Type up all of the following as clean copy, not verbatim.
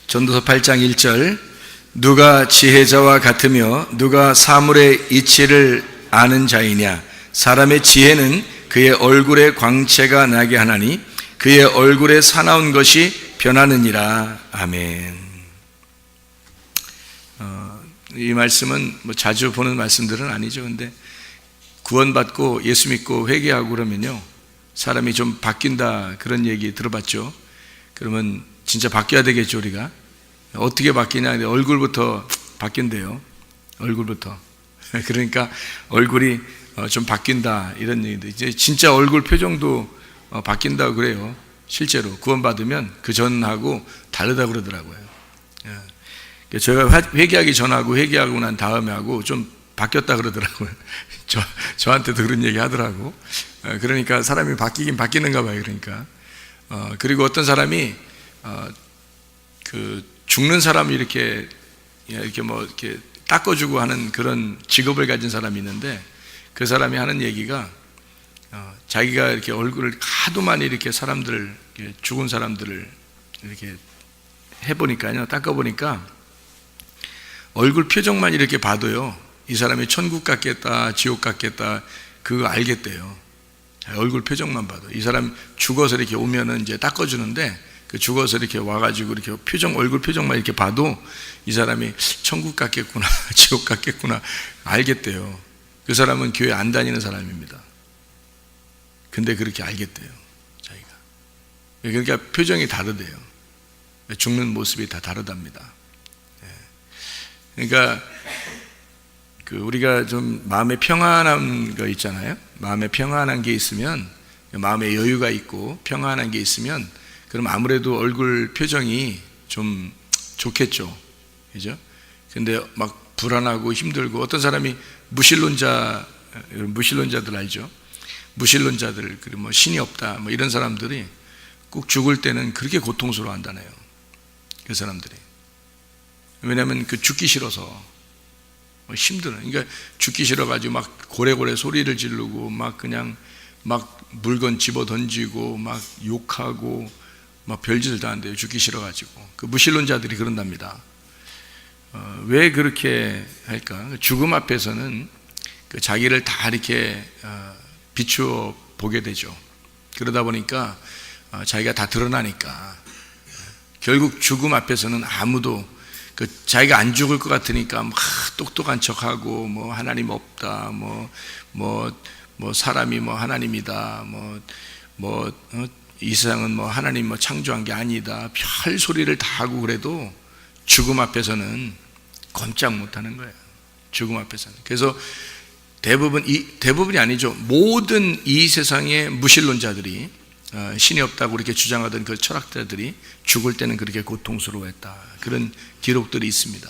전도서 8장 1절, 누가 지혜자와 같으며 누가 사물의 이치를 아는 자이냐. 사람의 지혜는 그의 얼굴에 광채가 나게 하나니 그의 얼굴에 사나운 것이 변하느니라. 아멘. 이 말씀은 뭐 자주 보는 말씀들은 아니죠. 근데 구원받고 예수 믿고 회개하고 그러면요, 사람이 좀 바뀐다, 그런 얘기 들어봤죠. 그러면 진짜 바뀌어야 되겠죠. 우리가 어떻게 바뀌냐, 얼굴부터 바뀐대요. 얼굴부터. 그러니까 얼굴이 좀 바뀐다, 이런 얘기도, 이제 진짜 얼굴 표정도 바뀐다고 그래요. 실제로 구원받으면 그 전하고 다르다고 그러더라고요. 제가 회개하기 전하고 회개하고 난 다음에 하고 좀 바뀌었다 그러더라고요. 저한테도 그런 얘기 하더라고. 그러니까 사람이 바뀌긴 바뀌는가 봐요. 그러니까 그리고 어떤 사람이 그 죽는 사람 이렇게 뭐 이렇게 닦아주고 하는 그런 직업을 가진 사람이 있는데, 그 사람이 하는 얘기가 자기가 이렇게 얼굴을 하도 많이 이렇게 사람들을, 죽은 사람들을 이렇게 해보니까요, 닦아보니까 얼굴 표정만 이렇게 봐도요, 이 사람이 천국 갔겠다 지옥 갔겠다 그거 알겠대요. 얼굴 표정만 봐도. 이 사람 죽어서 이렇게 오면은 이제 닦아주는데, 그 죽어서 이렇게 와가지고 이렇게 얼굴 표정만 이렇게 봐도 이 사람이 천국 갔겠구나 지옥 갔겠구나 알겠대요. 그 사람은 교회 안 다니는 사람입니다. 근데 그렇게 알겠대요, 자기가. 그러니까 표정이 다르대요. 죽는 모습이 다 다르답니다. 그러니까 우리가 좀 마음에 평안한 거 있잖아요. 마음에 평안한 게 있으면, 마음에 여유가 있고 평안한 게 있으면, 그럼 아무래도 얼굴 표정이 좀 좋겠죠, 그죠? 근데 막 불안하고 힘들고, 어떤 사람이 무신론자들 알죠? 무신론자들, 그리고 뭐 신이 없다, 뭐 이런 사람들이 꼭 죽을 때는 그렇게 고통스러워 한다네요. 그 사람들이. 왜냐하면 죽기 싫어서 힘들어요. 그러니까 죽기 싫어가지고 막 고래고래 소리를 지르고, 막 그냥 막 물건 집어 던지고, 막 욕하고, 막 별짓을 다 한대요. 죽기 싫어가지고. 그 무신론자들이 그런답니다. 왜 그렇게 할까? 죽음 앞에서는 자기를 다 이렇게 비추어 보게 되죠. 그러다 보니까 자기가 다 드러나니까, 결국 죽음 앞에서는 아무도 자기가 안 죽을 것 같으니까 막 똑똑한 척하고, 뭐 하나님 없다, 뭐 사람이 뭐 하나님이다, 이 세상은 뭐 하나님 뭐 창조한 게 아니다, 별 소리를 다 하고 그래도 죽음 앞에서는 꼼짝 못 하는 거예요. 죽음 앞에서는. 그래서 대부분이 아니죠. 모든 이 세상의 무신론자들이, 신이 없다고 그렇게 주장하던 그 철학자들이 죽을 때는 그렇게 고통스러워했다, 그런 기록들이 있습니다.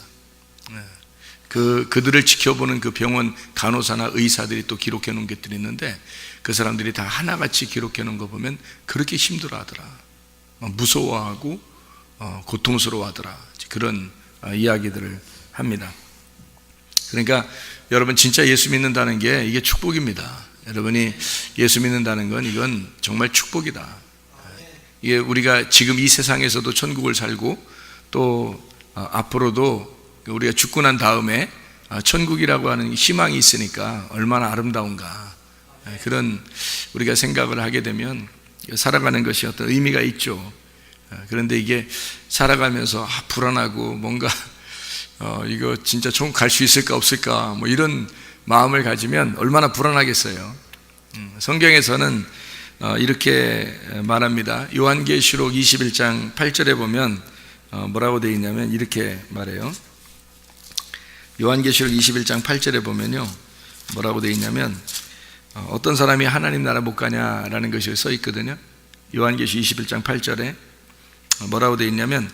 그들을 지켜보는 그 병원 간호사나 의사들이 또 기록해 놓은 것들이 있는데, 그 사람들이 다 하나같이 기록해 놓은 거 보면 그렇게 힘들어 하더라, 무서워하고 고통스러워 하더라, 그런 이야기들을 합니다. 그러니까 여러분, 진짜 예수 믿는다는 게 이게 축복입니다. 여러분이 예수 믿는다는 건 이건 정말 축복이다. 이게 우리가 지금 이 세상에서도 천국을 살고, 또 앞으로도 우리가 죽고 난 다음에 천국이라고 하는 희망이 있으니까 얼마나 아름다운가, 그런 우리가 생각을 하게 되면 살아가는 것이 어떤 의미가 있죠. 그런데 이게 살아가면서 불안하고, 뭔가 이거 진짜 천국 갈 수 있을까 없을까, 뭐 이런 마음을 가지면 얼마나 불안하겠어요. 성경에서는 이렇게 말합니다. 요한계시록 21장 8절에 보면 뭐라고 되어 있냐면 이렇게 말해요. 요한계시록 21장 8절에 보면요, 뭐라고 되어 있냐면, 어떤 사람이 하나님 나라 못 가냐라는 것이 써 있거든요. 요한계시록 21장 8절에 뭐라고 되어 있냐면,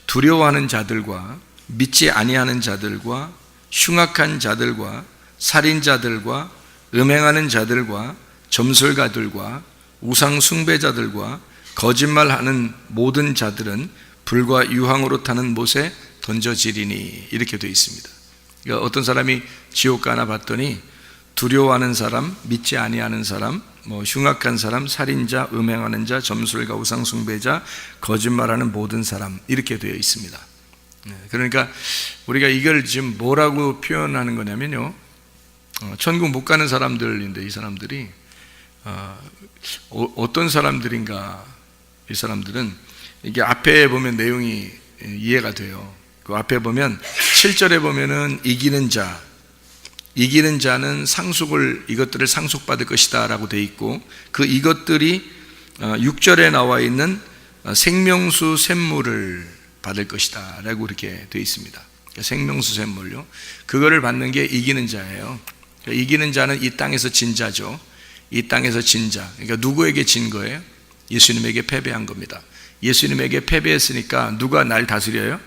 두려워하는 자들과 믿지 아니하는 자들과 흉악한 자들과 살인자들과 음행하는 자들과 점술가들과 우상 숭배자들과 거짓말하는 모든 자들은 불과 유황으로 타는 못에 던져지리니, 이렇게 되어 있습니다. 그러니까 어떤 사람이 지옥 가나 봤더니 두려워하는 사람, 믿지 아니하는 사람, 흉악한 사람, 살인자, 음행하는 자, 점술가, 우상 숭배자, 거짓말하는 모든 사람, 이렇게 되어 있습니다. 그러니까 우리가 이걸 지금 뭐라고 표현하는 거냐면요, 천국 못 가는 사람들인데, 이 사람들이 어떤 사람들인가. 이 사람들은 이게 앞에 보면 내용이 이해가 돼요. 그 앞에 보면 7절에 보면은 이기는 자는 이것들을 상속받을 것이다 라고 되어 있고, 그 이것들이 6절에 나와 있는 생명수 샘물을 받을 것이다 라고 이렇게 되어 있습니다. 생명수 샘물요, 그거를 받는 게 이기는 자예요. 이기는 자는 이 땅에서 진 자죠. 이 땅에서 진 자. 그러니까 누구에게 진 거예요? 예수님에게 패배한 겁니다. 예수님에게 패배했으니까 누가 날 다스려요?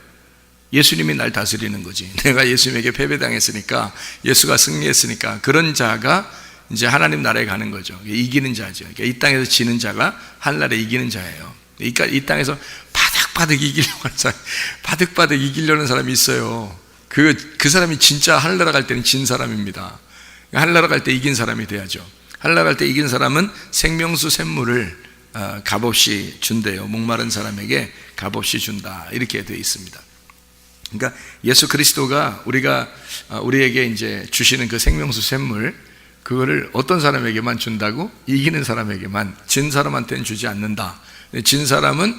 예수님이 날 다스리는 거지. 내가 예수님에게 패배당했으니까, 예수가 승리했으니까, 그런 자가 이제 하나님 나라에 가는 거죠. 이기는 자죠. 그러니까 이 땅에서 지는 자가 하늘나라에 이기는 자예요. 그러니까 이 땅에서 바득바득 이기려고 하는 사람, 바득바득 이기려는 사람이 있어요. 그 사람이 진짜 하늘나라 갈 때는 진 사람입니다. 하늘나라 갈 때 이긴 사람이 돼야죠. 하늘나라 갈 때 이긴 사람은 생명수 샘물을 값없이 준대요. 목마른 사람에게 값없이 준다, 이렇게 되어 있습니다. 그러니까 예수 그리스도가 우리에게 이제 주시는 그 생명수 샘물, 그거를 어떤 사람에게만 준다고? 이기는 사람에게만. 진 사람한테는 주지 않는다. 진 사람은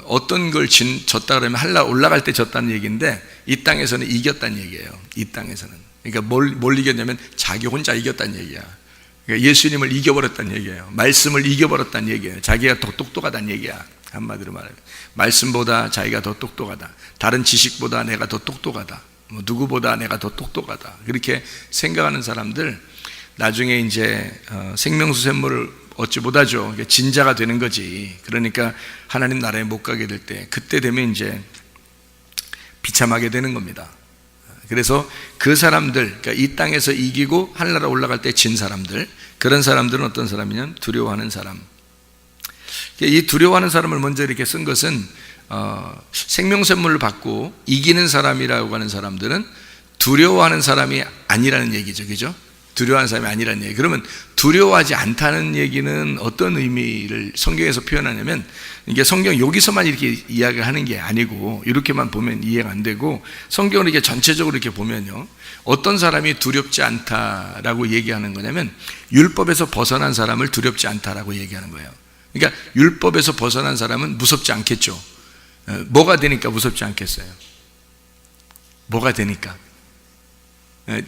어떤 걸 졌다 그러면 하늘나라 올라갈 때 졌다는 얘기인데, 이 땅에서는 이겼다는 얘기예요. 이 땅에서는. 그러니까 뭘 이겼냐면 자기 혼자 이겼다는 얘기야. 그러니까 예수님을 이겨버렸다는 얘기예요. 말씀을 이겨버렸다는 얘기예요. 자기가 더 똑똑하다는 얘기야. 한마디로 말하면 말씀보다 자기가 더 똑똑하다, 다른 지식보다 내가 더 똑똑하다, 누구보다 내가 더 똑똑하다, 그렇게 생각하는 사람들 나중에 이제 생명수 샘물을 얻지 못하죠. 진자가 되는 거지. 그러니까 하나님 나라에 못 가게 될 때, 그때 되면 이제 비참하게 되는 겁니다. 그래서 그 사람들, 그러니까 이 땅에서 이기고 하늘나라 올라갈 때 진 사람들, 그런 사람들은 어떤 사람이냐면 두려워하는 사람. 이 두려워하는 사람을 먼저 이렇게 쓴 것은 생명선물을 받고 이기는 사람이라고 하는 사람들은 두려워하는 사람이 아니라는 얘기죠. 그죠? 두려워하는 사람이 아니라는 얘기. 그러면 두려워하지 않다는 얘기는 어떤 의미를 성경에서 표현하냐면, 이게 성경 여기서만 이렇게 이야기를 하는 게 아니고, 이렇게만 보면 이해가 안 되고, 성경을 이렇게 전체적으로 이렇게 보면요, 어떤 사람이 두렵지 않다라고 얘기하는 거냐면, 율법에서 벗어난 사람을 두렵지 않다라고 얘기하는 거예요. 그러니까 율법에서 벗어난 사람은 무섭지 않겠죠. 뭐가 되니까 무섭지 않겠어요? 뭐가 되니까?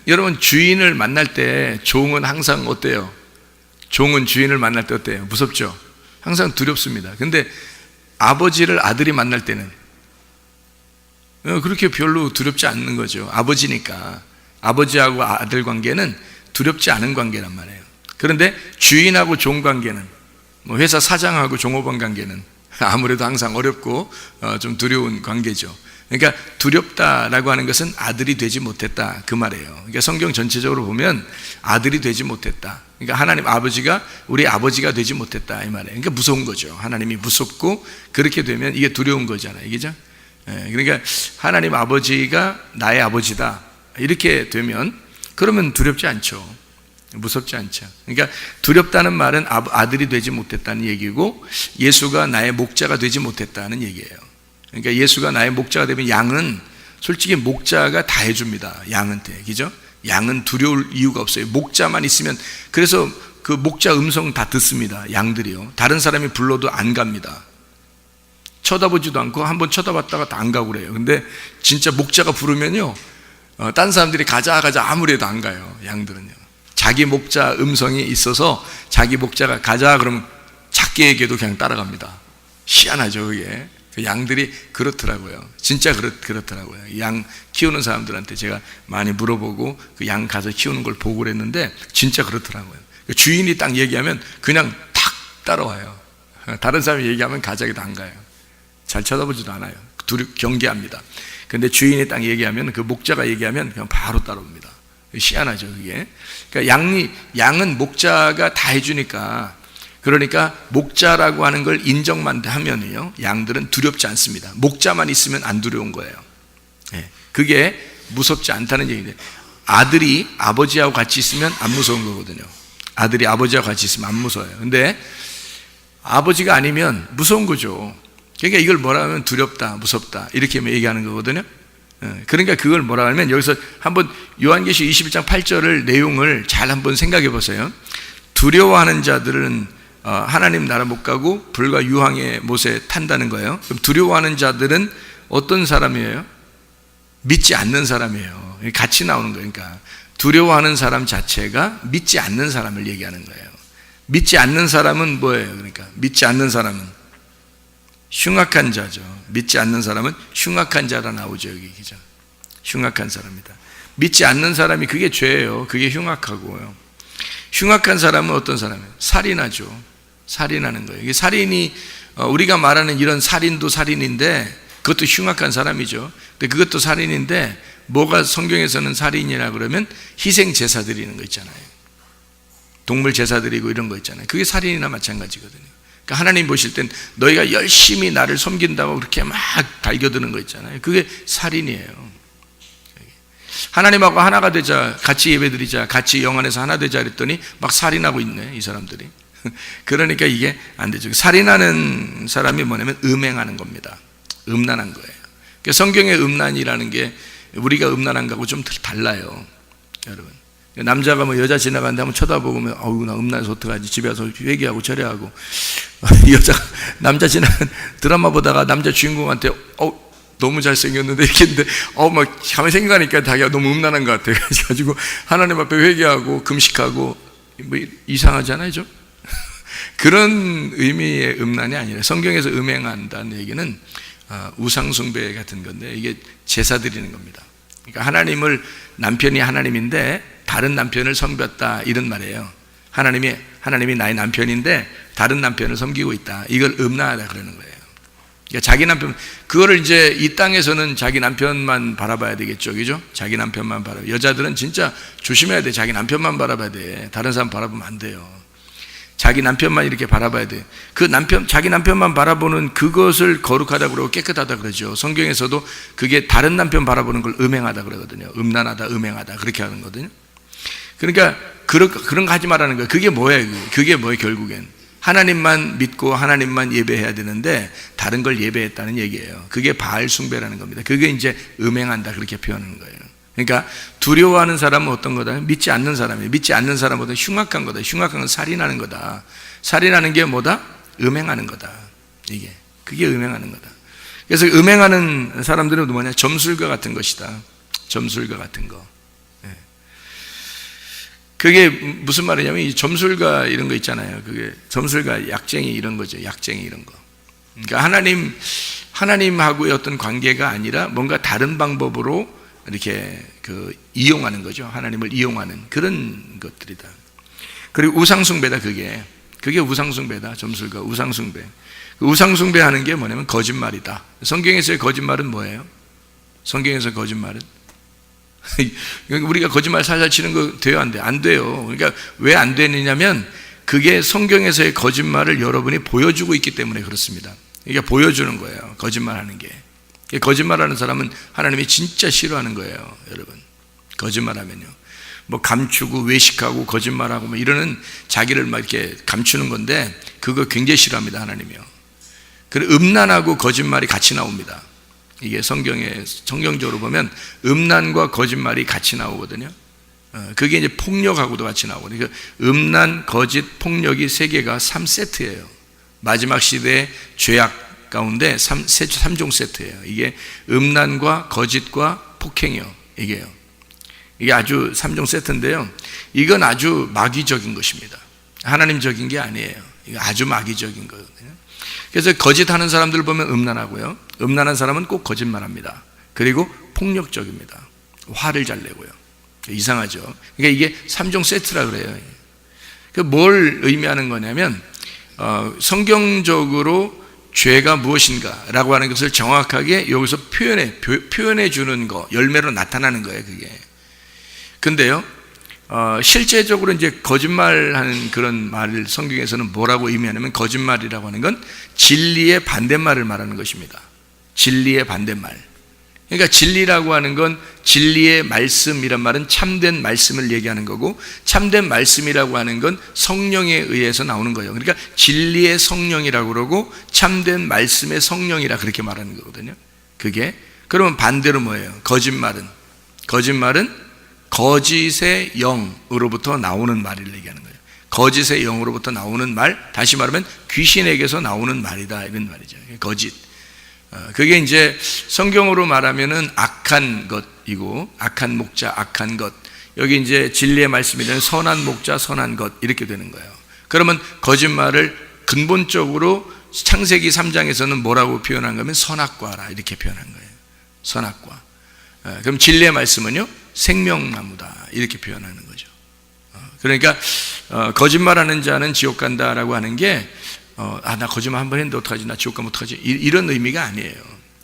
여러분, 주인을 만날 때 종은 항상 어때요? 종은 주인을 만날 때 어때요? 무섭죠? 항상 두렵습니다. 근데 아버지를 아들이 만날 때는 그렇게 별로 두렵지 않는 거죠. 아버지니까. 아버지하고 아들 관계는 두렵지 않은 관계란 말이에요. 그런데 주인하고 종 관계는, 회사 사장하고 종업원 관계는 아무래도 항상 어렵고 좀 두려운 관계죠. 그러니까 두렵다라고 하는 것은 아들이 되지 못했다, 그 말이에요. 그러니까 성경 전체적으로 보면 아들이 되지 못했다, 그러니까 하나님 아버지가 우리 아버지가 되지 못했다, 이 말이에요. 그러니까 무서운 거죠. 하나님이 무섭고, 그렇게 되면 이게 두려운 거잖아요. 이게죠? 그러니까 하나님 아버지가 나의 아버지다, 이렇게 되면 그러면 두렵지 않죠. 무섭지 않죠. 그러니까 두렵다는 말은 아들이 되지 못했다는 얘기고, 예수가 나의 목자가 되지 못했다는 얘기예요. 그러니까 예수가 나의 목자가 되면, 양은 솔직히 목자가 다 해줍니다. 양한테. 그죠? 양은 두려울 이유가 없어요. 목자만 있으면. 그래서 그 목자 음성 다 듣습니다. 양들이요. 다른 사람이 불러도 안 갑니다. 쳐다보지도 않고, 한번 쳐다봤다가 다 안 가고 그래요. 근데 진짜 목자가 부르면요, 딴 사람들이 가자 아무리 해도 안 가요. 양들은요. 자기 목자 음성이 있어서 자기 목자가 가자 그러면 작게 얘기해도 그냥 따라갑니다. 희한하죠, 그게. 그 양들이 그렇더라고요. 진짜 그렇더라고요. 양 키우는 사람들한테 제가 많이 물어보고 그 양 가서 키우는 걸 보고 그랬는데 진짜 그렇더라고요. 주인이 딱 얘기하면 그냥 탁 따라와요. 다른 사람이 얘기하면 가자기도 안 가요. 잘 쳐다보지도 않아요. 경계합니다. 근데 주인이 딱 얘기하면, 그 목자가 얘기하면 그냥 바로 따라옵니다. 희한하죠, 그게. 그러니까 양은 목자가 다 해주니까, 그러니까 목자라고 하는 걸 인정만 하면요, 양들은 두렵지 않습니다. 목자만 있으면 안 두려운 거예요. 그게 무섭지 않다는 얘기인데, 아들이 아버지하고 같이 있으면 안 무서운 거거든요. 아들이 아버지하고 같이 있으면 안 무서워요. 근데 아버지가 아니면 무서운 거죠. 그러니까 이걸 뭐라 하면 두렵다, 무섭다 이렇게 얘기하는 거거든요. 그러니까 그걸 뭐라 하면 여기서 한번 요한계시록 21장 8절을 내용을 잘 한번 생각해 보세요. 두려워하는 자들은 하나님 나라 못 가고 불과 유황의 못에 탄다는 거예요. 그럼 두려워하는 자들은 어떤 사람이에요? 믿지 않는 사람이에요. 같이 나오는 거예요. 그러니까 두려워하는 사람 자체가 믿지 않는 사람을 얘기하는 거예요. 믿지 않는 사람은 뭐예요? 그러니까 믿지 않는 사람은 흉악한 자죠. 믿지 않는 사람은 흉악한 자라 나오죠. 여기 기자. 흉악한 사람이다. 믿지 않는 사람이 그게 죄예요. 그게 흉악하고요. 흉악한 사람은 어떤 사람이에요? 살인하죠. 살인하는 거예요. 이게 살인이 우리가 말하는 이런 살인도 살인인데 그것도 흉악한 사람이죠. 근데 그것도 살인인데 뭐가 성경에서는 살인이라 그러면 희생 제사 드리는 거 있잖아요. 동물 제사 드리고 이런 거 있잖아요. 그게 살인이나 마찬가지거든요. 그러니까 하나님 보실 땐 너희가 열심히 나를 섬긴다고 그렇게 막 달겨드는 거 있잖아요. 그게 살인이에요. 하나님하고 하나가 되자, 같이 예배드리자, 같이 영안에서 하나 되자 그랬더니 막 살인하고 있네, 이 사람들이. 그러니까 이게 안 되죠. 살인하는 사람이 뭐냐면 음행하는 겁니다. 음란한 거예요. 그러니까 성경의 음란이라는 게 우리가 음란한 거하고 좀 달라요, 여러분. 남자가 뭐 여자 지나가는데 한번 쳐다보고 어우 나 음란해서 어떡하지, 집에 와서 회개하고 절회하고 여자가 남자 지나가는 드라마 보다가 남자 주인공한테 너무 잘생겼는데 이렇게 했는데 막 가만히 생각하니까 자기가 너무 음란한 것 같아. 그래가지고 하나님 앞에 회개하고 금식하고 뭐 이상하잖아요, 좀. 그런 의미의 음란이 아니라 성경에서 음행한다는 얘기는 우상숭배 같은 건데 이게 제사 드리는 겁니다. 그러니까 하나님을, 남편이 하나님인데 다른 남편을 섬겼다 이런 말이에요. 하나님이 나의 남편인데 다른 남편을 섬기고 있다. 이걸 음란하다 그러는 거예요. 그러니까 자기 남편, 그거를 이제 이 땅에서는 자기 남편만 바라봐야 되겠죠, 그죠? 자기 남편만 바라봐. 여자들은 진짜 조심해야 돼. 자기 남편만 바라봐야 돼. 다른 사람 바라보면 안 돼요. 자기 남편만 이렇게 바라봐야 돼. 자기 남편만 바라보는 그것을 거룩하다 그러고 깨끗하다 그러죠. 성경에서도 그게 다른 남편 바라보는 걸 음행하다 그러거든요. 음란하다, 음행하다 그렇게 하는 거거든요. 그러니까 그런 거 하지 말라는 거예요. 그게 뭐예요? 그게 뭐예요? 결국엔 하나님만 믿고 하나님만 예배해야 되는데 다른 걸 예배했다는 얘기예요. 그게 바알 숭배라는 겁니다. 그게 이제 음행한다 그렇게 표현하는 거예요. 그러니까 두려워하는 사람은 어떤 거다? 믿지 않는 사람이에요. 믿지 않는 사람보다 흉악한 거다. 흉악한 건 살인하는 거다. 살인하는 게 뭐다? 음행하는 거다. 그게 음행하는 거다. 그래서 음행하는 사람들은 뭐냐? 점술가 같은 것이다. 점술가 같은 거. 그게 무슨 말이냐면 이 점술가 이런 거 있잖아요. 그게 점술가 약쟁이 이런 거죠. 약쟁이 이런 거. 그러니까 하나님하고의 어떤 관계가 아니라 뭔가 다른 방법으로 이렇게 이용하는 거죠. 하나님을 이용하는 그런 것들이다. 그리고 우상숭배다. 그게 우상숭배다. 점술가 우상숭배. 우상숭배하는 게 뭐냐면 거짓말이다. 성경에서의 거짓말은 뭐예요? 성경에서 거짓말은 우리가 거짓말 살살 치는 거 돼요, 안 돼요? 안 돼요. 그러니까 왜 안 되느냐면 그게 성경에서의 거짓말을 여러분이 보여주고 있기 때문에 그렇습니다. 그러니까 보여주는 거예요, 거짓말하는 게. 거짓말하는 사람은 하나님이 진짜 싫어하는 거예요, 여러분. 거짓말하면요, 뭐 감추고 외식하고 거짓말하고 뭐 이러는 자기를 막 이렇게 감추는 건데 그거 굉장히 싫어합니다, 하나님이요. 그리고 음란하고 거짓말이 같이 나옵니다. 이게 성경적으로 보면 음란과 거짓말이 같이 나오거든요. 그게 이제 폭력하고도 같이 나오거든요. 그러니까 음란, 거짓, 폭력이 세 개가 3세트예요. 마지막 시대의 죄악 가운데 3종 세트예요. 이게 음란과 거짓과 폭행이요. 이게 아주 3종 세트인데요. 이건 아주 마귀적인 것입니다. 하나님적인 게 아니에요. 이거 아주 마귀적인 거거든요. 그래서 거짓하는 사람들 보면 음란하고요. 음란한 사람은 꼭 거짓말합니다. 그리고 폭력적입니다. 화를 잘 내고요. 이상하죠. 그러니까 이게 3종 세트라 그래요. 뭘 의미하는 거냐면 성경적으로 죄가 무엇인가라고 하는 것을 정확하게 여기서 표현해 주는 거, 열매로 나타나는 거예요, 그게. 근데요, 실제적으로 이제 거짓말하는 그런 말을 성경에서는 뭐라고 의미하냐면 거짓말이라고 하는 건 진리의 반대말을 말하는 것입니다. 진리의 반대말. 그러니까 진리라고 하는 건 진리의 말씀이란 말은 참된 말씀을 얘기하는 거고, 참된 말씀이라고 하는 건 성령에 의해서 나오는 거예요. 그러니까 진리의 성령이라고 그러고 참된 말씀의 성령이라 그렇게 말하는 거거든요. 그게 그러면 반대로 뭐예요? 거짓말은 거짓의 영으로부터 나오는 말을 얘기하는 거예요. 거짓의 영으로부터 나오는 말, 다시 말하면 귀신에게서 나오는 말이다, 이런 말이죠. 거짓. 그게 이제 성경으로 말하면은 악한 것이고, 악한 목자, 악한 것. 여기 이제 진리의 말씀이 되는 선한 목자, 선한 것, 이렇게 되는 거예요. 그러면 거짓말을 근본적으로 창세기 3장에서는 뭐라고 표현한 거면 선악과라, 이렇게 표현한 거예요. 선악과. 그럼 진리의 말씀은요, 생명나무다, 이렇게 표현하는 거죠. 그러니까 거짓말하는 자는 지옥 간다라고 하는 게 나 거짓말 한 번 했는데 어떡하지, 나 지옥 가면 어떡하지, 이런 의미가 아니에요.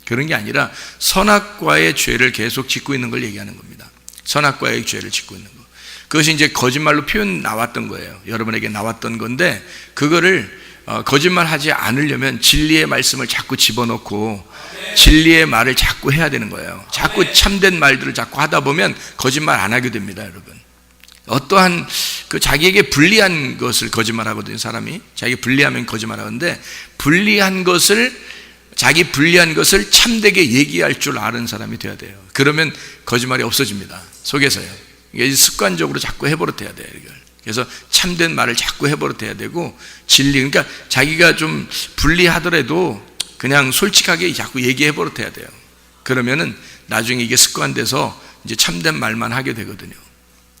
그런 게 아니라 선악과의 죄를 계속 짓고 있는 걸 얘기하는 겁니다. 선악과의 죄를 짓고 있는 거. 그것이 이제 거짓말로 표현 나왔던 거예요. 여러분에게 나왔던 건데, 그거를 거짓말하지 않으려면 진리의 말씀을 자꾸 집어넣고 진리의 말을 자꾸 해야 되는 거예요. 자꾸 참된 말들을 자꾸 하다 보면 거짓말 안 하게 됩니다, 여러분. 어떠한 자기에게 불리한 것을 거짓말하거든요. 사람이 자기 불리하면 거짓말하는데, 자기 불리한 것을 참되게 얘기할 줄 아는 사람이 돼야 돼요. 그러면 거짓말이 없어집니다, 속에서요. 이게 습관적으로 자꾸 해버릇해야 돼요, 이걸. 그래서 참된 말을 자꾸 해버릇해야 되고, 진리, 그러니까 자기가 좀 불리하더라도 그냥 솔직하게 자꾸 얘기해버릇해야 돼요. 그러면은 나중에 이게 습관돼서 이제 참된 말만 하게 되거든요.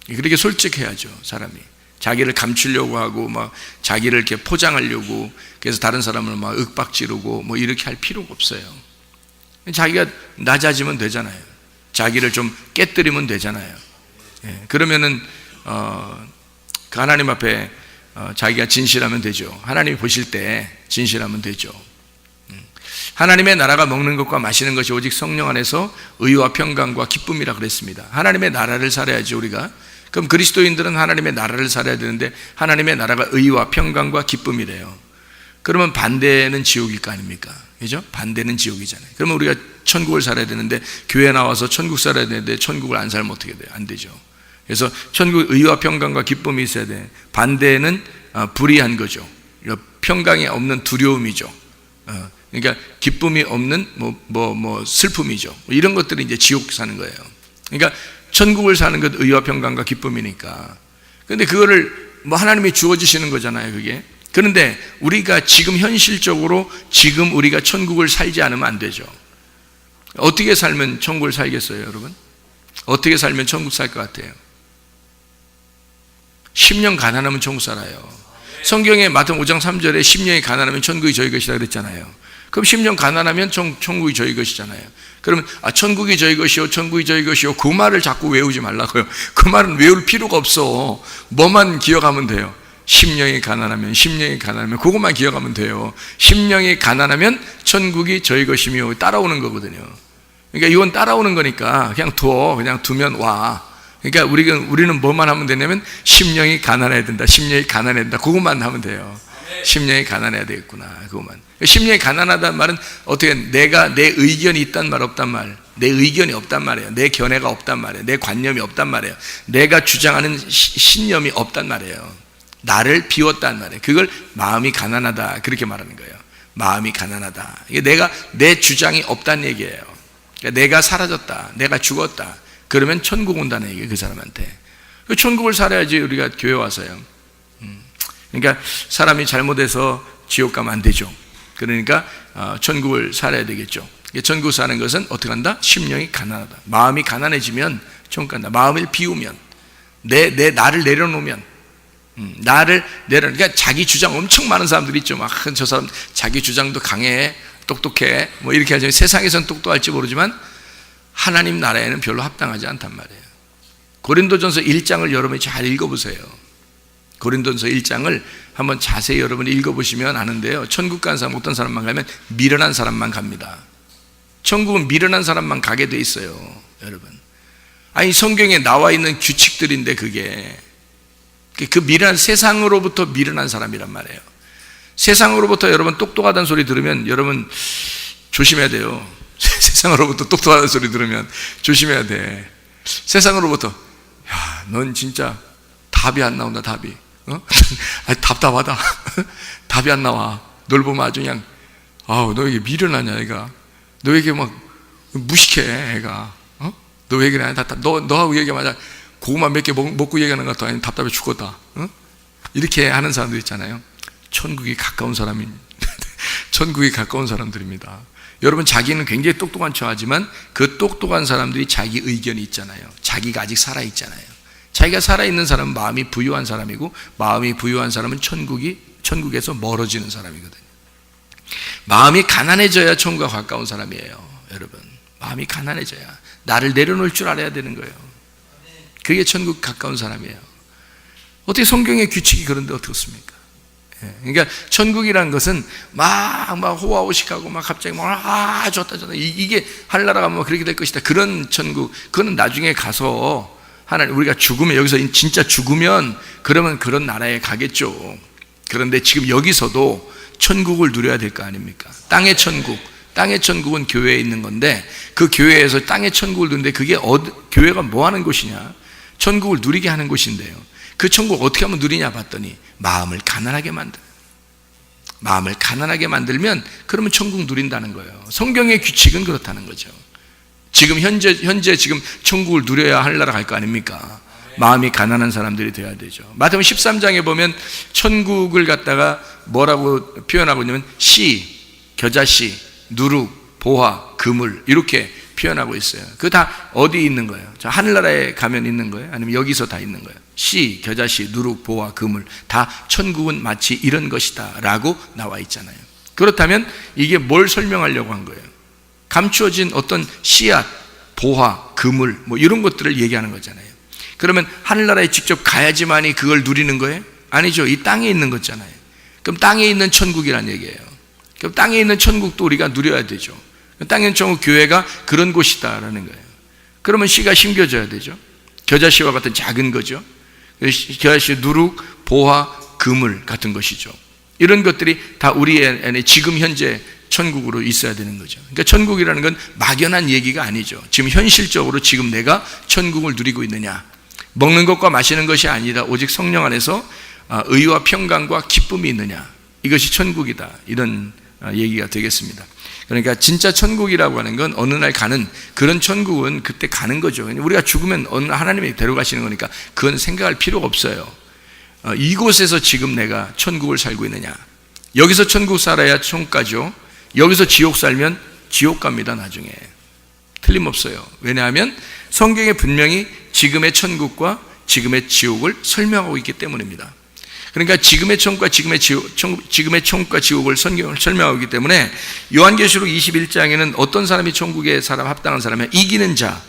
그렇게 솔직해야죠, 사람이. 자기를 감추려고 하고 막 자기를 이렇게 포장하려고, 그래서 다른 사람을 막 윽박지르고 뭐 이렇게 할 필요가 없어요. 자기가 낮아지면 되잖아요. 자기를 좀 깨뜨리면 되잖아요. 그러면은 그 하나님 앞에 자기가 진실하면 되죠. 하나님이 보실 때 진실하면 되죠. 하나님의 나라가 먹는 것과 마시는 것이 오직 성령 안에서 의와 평강과 기쁨이라 그랬습니다. 하나님의 나라를 살아야지, 우리가. 그럼 그리스도인들은 하나님의 나라를 살아야 되는데, 하나님의 나라가 의와 평강과 기쁨이래요. 그러면 반대는 지옥일 거 아닙니까? 그죠? 반대는 지옥이잖아요. 그러면 우리가 천국을 살아야 되는데, 교회 나와서 천국 살아야 되는데 천국을 안 살면 어떻게 돼요? 안 되죠. 그래서 천국 의와 평강과 기쁨이 있어야 돼. 반대는 불의한 거죠. 평강이 없는 두려움이죠. 그러니까 기쁨이 없는 슬픔이죠. 이런 것들이 이제 지옥 사는 거예요. 그러니까 천국을 사는 것 의와 평강과 기쁨이니까. 그런데 그거를 하나님이 주어주시는 거잖아요, 그게. 그런데 우리가 지금 현실적으로 지금 우리가 천국을 살지 않으면 안 되죠. 어떻게 살면 천국을 살겠어요, 여러분? 어떻게 살면 천국 살 것 같아요? 10년 가난하면 천국 살아요. 성경에 마태복음 5장 3절에 10년이 가난하면 천국이 저희 것이라 그랬잖아요. 그럼 10년 가난하면 천국이 저희 것이잖아요. 그러면 천국이 저희 것이요, 천국이 저희 것이요, 그 말을 자꾸 외우지 말라고요. 그 말은 외울 필요가 없어. 뭐만 기억하면 돼요. 10년이 가난하면 그것만 기억하면 돼요. 10년이 가난하면 천국이 저희 것이며, 따라오는 거거든요. 그러니까 이건 따라오는 거니까 그냥 두면 와. 그러니까 우리는 뭐만 하면 되냐면 10년이 가난해야 된다, 10년이 가난해야 된다, 그것만 하면 돼요. 10년이 가난해야 되겠구나, 그것만. 10년이 가난하다는 말은 어떻게, 내 의견이 있단 말, 없단 말, 내 의견이 없단 말이에요. 내 견해가 없단 말이에요. 내 관념이 없단 말이에요. 내가 주장하는 신념이 없단 말이에요. 나를 비웠단 말이에요. 그걸 마음이 가난하다, 그렇게 말하는 거예요. 마음이 가난하다. 이게 내 주장이 없다는 얘기예요. 그러니까 내가 사라졌다, 내가 죽었다, 그러면 천국 온다는 얘기예요, 그 사람한테. 천국을 살아야지 우리가 교회 와서요. 그러니까 사람이 잘못해서 지옥 가면 안 되죠. 그러니까 천국을 살아야 되겠죠. 천국 사는 것은 어떻게 한다? 심령이 가난하다. 마음이 가난해지면 천국 간다. 마음을 비우면, 나를 내려놓으면, 그러니까 자기 주장 엄청 많은 사람들이 있죠. 막 저 사람 자기 주장도 강해, 똑똑해, 뭐 이렇게 하죠. 세상에서는 똑똑할지 모르지만 하나님 나라에는 별로 합당하지 않단 말이에요. 고린도전서 1장을 여러분이 잘 읽어보세요. 고린도전서 1장을 한번 자세히 여러분이 읽어보시면 아는데요, 천국 간 사람, 어떤 사람만 가면 미련한 사람만 갑니다. 천국은 미련한 사람만 가게 돼 있어요, 여러분. 아니, 성경에 나와 있는 규칙들인데, 그게 그 미련한, 세상으로부터 미련한 사람이란 말이에요. 세상으로부터 여러분 똑똑하다는 소리 들으면 여러분 조심해야 돼요. 세상으로부터 똑똑하다는 소리 들으면 조심해야 돼. 세상으로부터, 야, 넌 진짜 답이 안 나온다, 답이. 아니, 답답하다. 답이 안 나와. 널 보면 아주 그냥, 아우, 너 왜 미련하냐, 애가. 너 왜 이렇게 막 무식해, 애가. 너 왜 그래? 너하고 얘기하면 고구마 몇 개 먹고 얘기하는 것도 아니면 답답해 죽겠다. 이렇게 하는 사람들 있잖아요. 천국이 가까운 사람이, 천국이 가까운 사람들입니다. 여러분, 자기는 굉장히 똑똑한 척 하지만 그 똑똑한 사람들이 자기 의견이 있잖아요. 자기가 아직 살아있잖아요. 자기가 살아있는 사람은 마음이 부유한 사람이고, 마음이 부유한 사람은 천국에서 멀어지는 사람이거든요. 마음이 가난해져야 천국과 가까운 사람이에요. 여러분, 마음이 가난해져야 나를 내려놓을 줄 알아야 되는 거예요. 그게 천국 가까운 사람이에요. 어떻게 성경의 규칙이 그런데 어떻습니까? 그러니까 천국이란 것은 막 호화호식하고 막 갑자기 좋다 이게 하늘나라가 뭐 그렇게 될 것이다, 그런 천국, 그거는 나중에 가서 하나님, 우리가 죽으면, 여기서 진짜 죽으면 그러면 그런 나라에 가겠죠. 그런데 지금 여기서도 천국을 누려야 될 거 아닙니까? 땅의 천국, 땅의 천국은 교회에 있는 건데, 그 교회에서 땅의 천국을 누리는데, 그게 교회가 뭐 하는 곳이냐? 천국을 누리게 하는 곳인데요. 그 천국 어떻게 하면 누리냐 봤더니 마음을 가난하게 만들면 그러면 천국 누린다는 거예요. 성경의 규칙은 그렇다는 거죠. 지금 현재 지금 천국을 누려야 할 나라 갈 거 아닙니까? 마음이 가난한 사람들이 돼야 되죠. 마태복음 13장에 보면 천국을 갖다가 뭐라고 표현하고 있냐면 겨자씨, 누룩, 보화, 그물, 이렇게 표현하고 있어요. 그거 다 어디 있는 거예요? 하늘나라에 가면 있는 거예요? 아니면 여기서 다 있는 거예요? 겨자씨, 누룩, 보화, 그물, 다 천국은 마치 이런 것이다 라고 나와 있잖아요. 그렇다면 이게 뭘 설명하려고 한 거예요? 감추어진 어떤 씨앗, 보화, 그물, 뭐 이런 것들을 얘기하는 거잖아요. 그러면 하늘나라에 직접 가야지만이 그걸 누리는 거예요? 아니죠. 이 땅에 있는 거잖아요. 그럼 땅에 있는 천국이란 얘기예요. 그럼 땅에 있는 천국도 우리가 누려야 되죠. 땅에 있는 천국, 교회가 그런 곳이다라는 거예요. 그러면 씨가 심겨져야 되죠. 겨자씨와 같은 작은 거죠. 겨자씨, 누룩, 보화, 그물 같은 것이죠. 이런 것들이 다 우리 안에 지금 현재 천국으로 있어야 되는 거죠. 그러니까 천국이라는 건 막연한 얘기가 아니죠. 지금 현실적으로 지금 내가 천국을 누리고 있느냐, 먹는 것과 마시는 것이 아니라 오직 성령 안에서 의와 평강과 기쁨이 있느냐, 이것이 천국이다, 이런 얘기가 되겠습니다. 그러니까 진짜 천국이라고 하는 건 어느 날 가는 그런 천국은 그때 가는 거죠. 우리가 죽으면 어느 날 하나님이 데려가시는 거니까 그건 생각할 필요가 없어요. 이곳에서 지금 내가 천국을 살고 있느냐, 여기서 천국 살아야 천국 가죠. 여기서 지옥 살면 지옥 갑니다, 나중에. 틀림없어요. 왜냐하면 성경에 분명히 지금의 천국과 지금의 지옥을 설명하고 있기 때문입니다. 그러니까 지금의 천국과 지금의 천국과 지옥을 성경을 설명하고 있기 때문에 요한계시록 21장에는 어떤 사람이 천국에 합당한 사람이야? 이기는 자,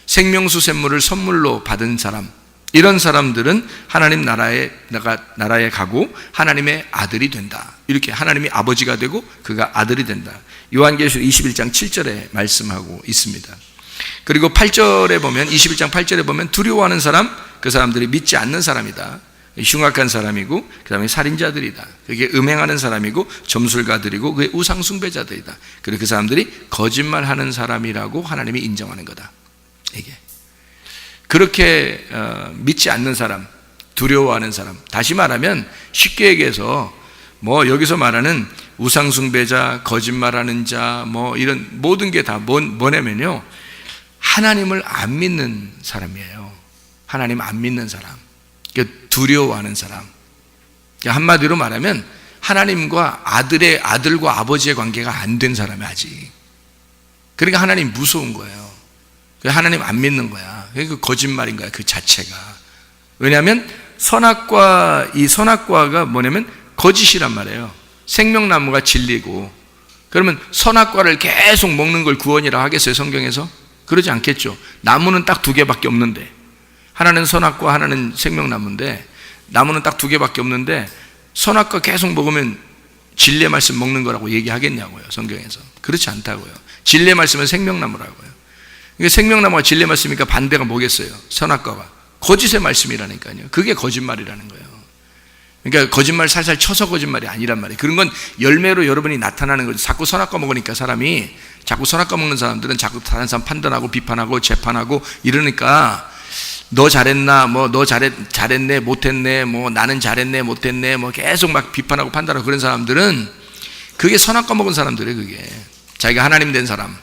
생명수 샘물을 선물로 받은 사람, 이런 사람들은 하나님 나라에 가고 하나님의 아들이 된다. 이렇게 하나님이 아버지가 되고 그가 아들이 된다. 요한계시록 21장 7절에 말씀하고 있습니다. 그리고 8절에 보면, 21장 8절에 보면 두려워하는 사람, 그 사람들이 믿지 않는 사람이다. 흉악한 사람이고 그 다음에 살인자들이다. 그게 음행하는 사람이고 점술가들이고 그게 우상 숭배자들이다. 그리고 그 사람들이 거짓말하는 사람이라고 하나님이 인정하는 거다. 이게 그렇게 믿지 않는 사람, 두려워하는 사람, 다시 말하면 쉽게 얘기해서 뭐 여기서 말하는 우상 숭배자, 거짓말하는 자, 뭐 이런 모든 게 다 뭐냐면요, 하나님을 안 믿는 사람이에요. 하나님 안 믿는 사람, 두려워하는 사람. 한마디로 말하면 하나님과 아들과 아버지의 관계가 안 된 사람이 아직. 그러니까 하나님 무서운 거예요. 하나님 안 믿는 거야. 그 거짓말인 거야, 그 자체가. 왜냐하면 이 선악과가 뭐냐면 거짓이란 말이에요. 생명나무가 진리고, 그러면 선악과를 계속 먹는 걸 구원이라고 하겠어요, 성경에서? 그러지 않겠죠. 나무는 딱 2개밖에 없는데, 하나는 선악과, 하나는 생명나무인데, 나무는 딱 2개밖에 없는데 선악과 계속 먹으면 진리의 말씀 먹는 거라고 얘기하겠냐고요, 성경에서. 그렇지 않다고요. 진리의 말씀은 생명나무라고요. 그러니까 생명나무가 진리의 말씀이니까 반대가 뭐겠어요? 선악과가 거짓의 말씀이라니까요. 그게 거짓말이라는 거예요. 그러니까 거짓말 살살 쳐서 거짓말이 아니란 말이에요. 그런 건 열매로 여러분이 나타나는 거죠. 자꾸 선악과 먹으니까 사람이, 자꾸 선악과 먹는 사람들은 자꾸 다른 사람 판단하고 비판하고 재판하고 이러니까 너 잘했나, 뭐 너 잘했네 못했네, 뭐 나는 잘했네 못했네, 뭐 계속 막 비판하고 판단하고 그런 사람들은 그게 선악과 먹은 사람들이에요. 그게 자기가 하나님 된 사람,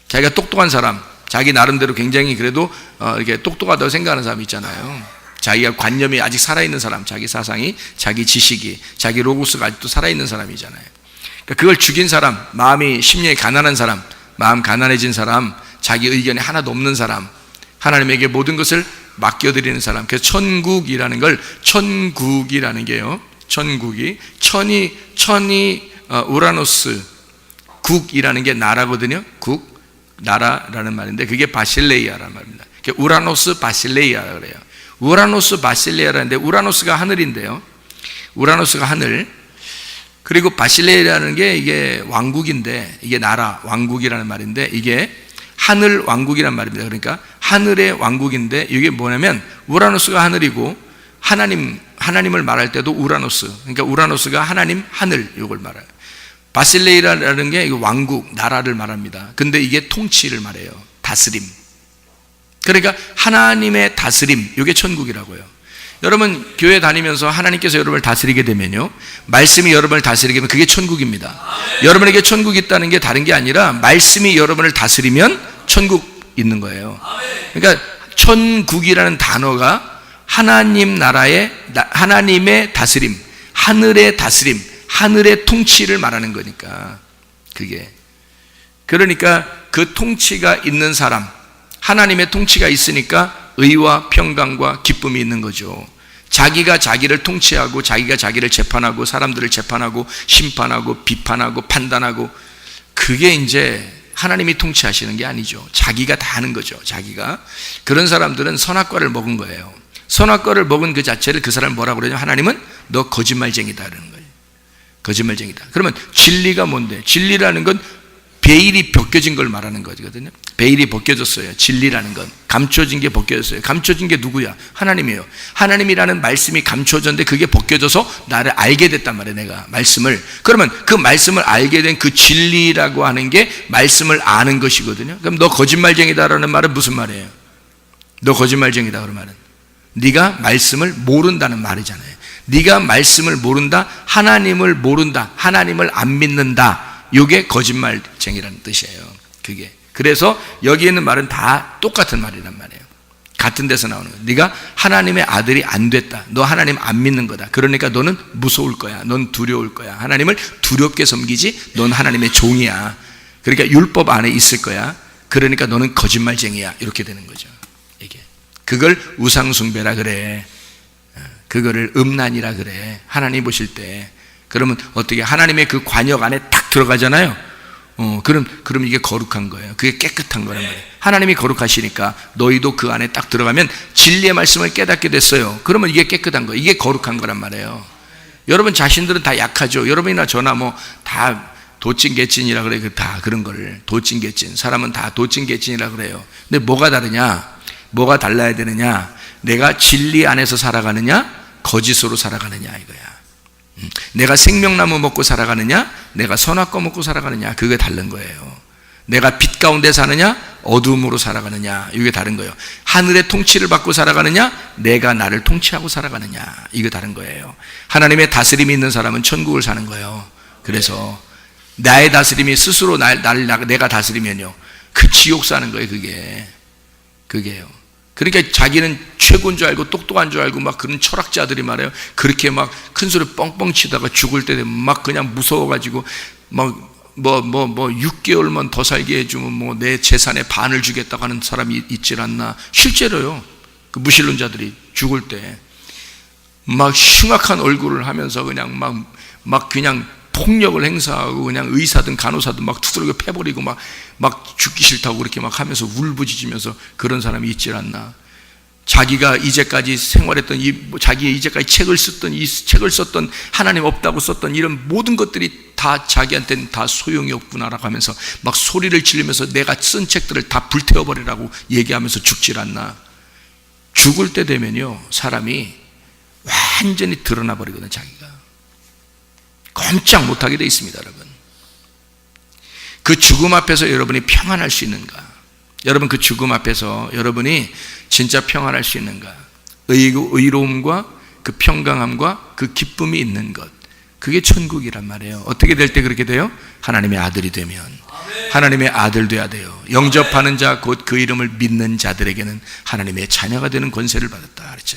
자기가 똑똑한 사람, 자기 나름대로 굉장히 그래도 이렇게 똑똑하다고 생각하는 사람 있잖아요. 자기가 관념이 아직 살아있는 사람, 자기 사상이, 자기 지식이, 자기 로고스가 아직도 살아있는 사람이잖아요. 그러니까 그걸 죽인 사람, 마음이 심령이 가난한 사람, 마음 가난해진 사람, 자기 의견이 하나도 없는 사람, 하나님에게 모든 것을 맡겨드리는 사람. 그래서 천국이라는 게요. 천국이 천이 우라노스, 국이라는 게 나라거든요. 국, 나라라는 말인데 그게 바실레이아라는 말입니다. 우라노스 바실레이아라 그래요. 우라노스 바실레이아라는데 우라노스가 하늘인데요. 우라노스가 하늘. 그리고 바실레이아라는 게 이게 왕국인데 이게 나라, 왕국이라는 말인데 이게 하늘 왕국이란 말입니다. 그러니까 하늘의 왕국인데 이게 뭐냐면 우라노스가 하늘이고 하나님을 말할 때도 우라노스. 그러니까 우라노스가 하나님, 하늘 이걸 말해요. 바실레이라는 게 왕국, 나라를 말합니다. 근데 이게 통치를 말해요. 다스림. 그러니까 하나님의 다스림, 이게 천국이라고요. 여러분 교회 다니면서 하나님께서 여러분을 다스리게 되면요, 말씀이 여러분을 다스리게 되면 그게 천국입니다. 여러분에게 천국이 있다는 게 다른 게 아니라 말씀이 여러분을 다스리면 천국 있는 거예요. 그러니까 천국이라는 단어가 하나님 나라의, 하나님의 다스림, 하늘의 다스림, 하늘의 통치를 말하는 거니까 그게. 그러니까 그 통치가 있는 사람, 하나님의 통치가 있으니까 의와 평강과 기쁨이 있는 거죠. 자기가 자기를 통치하고 자기가 자기를 재판하고 사람들을 재판하고 심판하고 비판하고 판단하고, 그게 이제 하나님이 통치하시는 게 아니죠. 자기가 다 하는 거죠. 자기가. 그런 사람들은 선악과를 먹은 거예요. 선악과를 먹은 그 자체를 그 사람을 뭐라고 그러냐면 하나님은 너 거짓말쟁이다 그러는 거예요. 거짓말쟁이다. 그러면 진리가 뭔데? 진리라는 건 베일이 벗겨진 걸 말하는 거거든요. 베일이 벗겨졌어요. 진리라는 건 감춰진 게 벗겨졌어요. 감춰진 게 누구야? 하나님이에요. 하나님이라는 말씀이 감춰졌는데 그게 벗겨져서 나를 알게 됐단 말이에요. 내가 말씀을. 그러면 그 말씀을 알게 된 그 진리라고 하는 게 말씀을 아는 것이거든요. 그럼 너 거짓말쟁이다라는 말은 무슨 말이에요? 너 거짓말쟁이다 그런 말은 네가 말씀을 모른다는 말이잖아요. 네가 말씀을 모른다, 하나님을 모른다, 하나님을 안 믿는다, 이게 거짓말쟁이라는 뜻이에요. 그게. 그래서 여기 있는 말은 다 똑같은 말이란 말이에요. 같은 데서 나오는 거예요. 네가 하나님의 아들이 안 됐다, 너 하나님 안 믿는 거다, 그러니까 너는 무서울 거야, 넌 두려울 거야, 하나님을 두렵게 섬기지, 넌 하나님의 종이야, 그러니까 율법 안에 있을 거야, 그러니까 너는 거짓말쟁이야, 이렇게 되는 거죠. 이게. 그걸 우상숭배라 그래. 그거를 음란이라 그래. 하나님 보실 때. 그러면 어떻게 하나님의 그 관역 안에 딱 들어가잖아요. 그럼 이게 거룩한 거예요. 그게 깨끗한 거란 말이에요. 하나님이 거룩하시니까 너희도 그 안에 딱 들어가면 진리의 말씀을 깨닫게 됐어요. 그러면 이게 깨끗한 거예요. 이게 거룩한 거란 말이에요. 여러분 자신들은 다 약하죠. 여러분이나 저나 뭐 다 도찐개찐이라 그래요. 다 그런 거를 도찐개찐, 사람은 다 도찐개찐이라 그래요. 근데 뭐가 다르냐? 뭐가 달라야 되느냐? 내가 진리 안에서 살아가느냐, 거짓으로 살아가느냐 이거야. 내가 생명나무 먹고 살아가느냐, 내가 선악과 먹고 살아가느냐, 그게 다른 거예요. 내가 빛 가운데 사느냐, 어둠으로 살아가느냐, 이게 다른 거예요. 하늘의 통치를 받고 살아가느냐, 내가 나를 통치하고 살아가느냐, 이게 다른 거예요. 하나님의 다스림이 있는 사람은 천국을 사는 거예요. 그래서 나의 다스림이 스스로 내가 다스리면요, 그 지옥 사는 거예요. 그게요. 그러니까 자기는 최고인 줄 알고 똑똑한 줄 알고 막 그런 철학자들이 말해요. 그렇게 막 큰 소리 뻥뻥 치다가 죽을 때 막 그냥 무서워가지고 막 6개월만 더 살게 해주면 뭐 내 재산의 반을 주겠다고 하는 사람이 있질 않나. 실제로요. 그 무신론자들이 죽을 때 막 흉악한 얼굴을 하면서 그냥 막 그냥 폭력을 행사하고 그냥 의사든 간호사든 막 두드러져 패버리고 막 죽기 싫다고 그렇게 막 하면서 울부짖으면서 그런 사람이 있질 않나. 자기가 이제까지 생활했던 자기 이제까지 책을 썼던 하나님 없다고 썼던 이런 모든 것들이 다 자기한테는 다 소용이 없구나라고 하면서 막 소리를 지르면서 내가 쓴 책들을 다 불태워버리라고 얘기하면서 죽질 않나. 죽을 때 되면요, 사람이 완전히 드러나 버리거든요. 자기가 꼼짝 못하게 돼 있습니다. 여러분, 그 죽음 앞에서 여러분이 평안할 수 있는가? 여러분, 그 죽음 앞에서 여러분이 진짜 평안할 수 있는가? 의로움과 그 평강함과 그 기쁨이 있는 것, 그게 천국이란 말이에요. 어떻게 될 때 그렇게 돼요? 하나님의 아들이 되면. 하나님의 아들 돼야 돼요. 영접하는 자 곧 그 이름을 믿는 자들에게는 하나님의 자녀가 되는 권세를 받았다 그랬죠.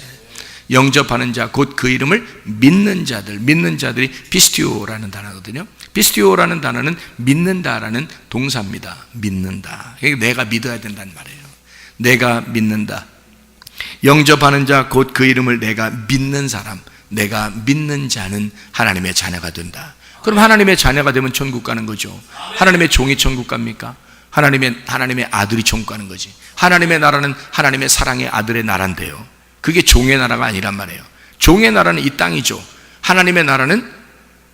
영접하는 자 곧 그 이름을 믿는 자들, 믿는 자들이 피스티오라는 단어거든요. 피스티오라는 단어는 믿는다라는 동사입니다. 믿는다. 내가 믿어야 된다는 말이에요. 내가 믿는다. 영접하는 자 곧 그 이름을 내가 믿는 사람, 내가 믿는 자는 하나님의 자녀가 된다. 그럼 하나님의 자녀가 되면 천국 가는 거죠. 하나님의 종이 천국 갑니까? 하나님의 아들이 천국 가는 거지. 하나님의 나라는 하나님의 사랑의 아들의 나라인데요, 그게 종의 나라가 아니란 말이에요. 종의 나라는 이 땅이죠. 하나님의 나라는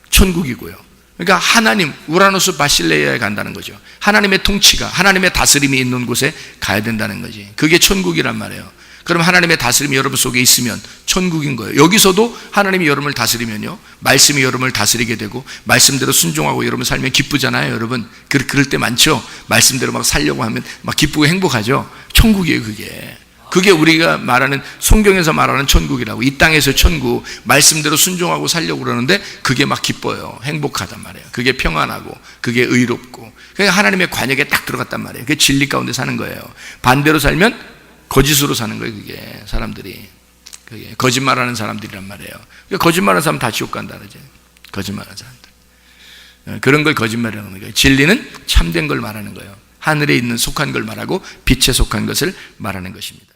천국이고요. 그러니까 하나님, 우라노스 바실레이아에 간다는 거죠. 하나님의 통치가, 하나님의 다스림이 있는 곳에 가야 된다는 거지. 그게 천국이란 말이에요. 그럼 하나님의 다스림이 여러분 속에 있으면 천국인 거예요. 여기서도 하나님이 여러분을 다스리면요, 말씀이 여러분을 다스리게 되고 말씀대로 순종하고 여러분 살면 기쁘잖아요. 여러분, 그럴 때 많죠. 말씀대로 막 살려고 하면 막 기쁘고 행복하죠. 천국이에요. 그게 우리가 말하는, 성경에서 말하는 천국이라고. 이 땅에서 천국, 말씀대로 순종하고 살려고 그러는데 그게 막 기뻐요. 행복하단 말이에요. 그게 평안하고 그게 의롭고, 그러니까 하나님의 관역에 딱 들어갔단 말이에요. 그게 진리 가운데 사는 거예요. 반대로 살면 거짓으로 사는 거예요. 그게 사람들이, 그게 거짓말하는 사람들이란 말이에요. 거짓말하는 사람 다 지옥 간다 그러죠. 거짓말하는 사람들, 그런 걸 거짓말이라는 거예요. 진리는 참된 걸 말하는 거예요. 하늘에 있는 속한 걸 말하고 빛에 속한 것을 말하는 것입니다.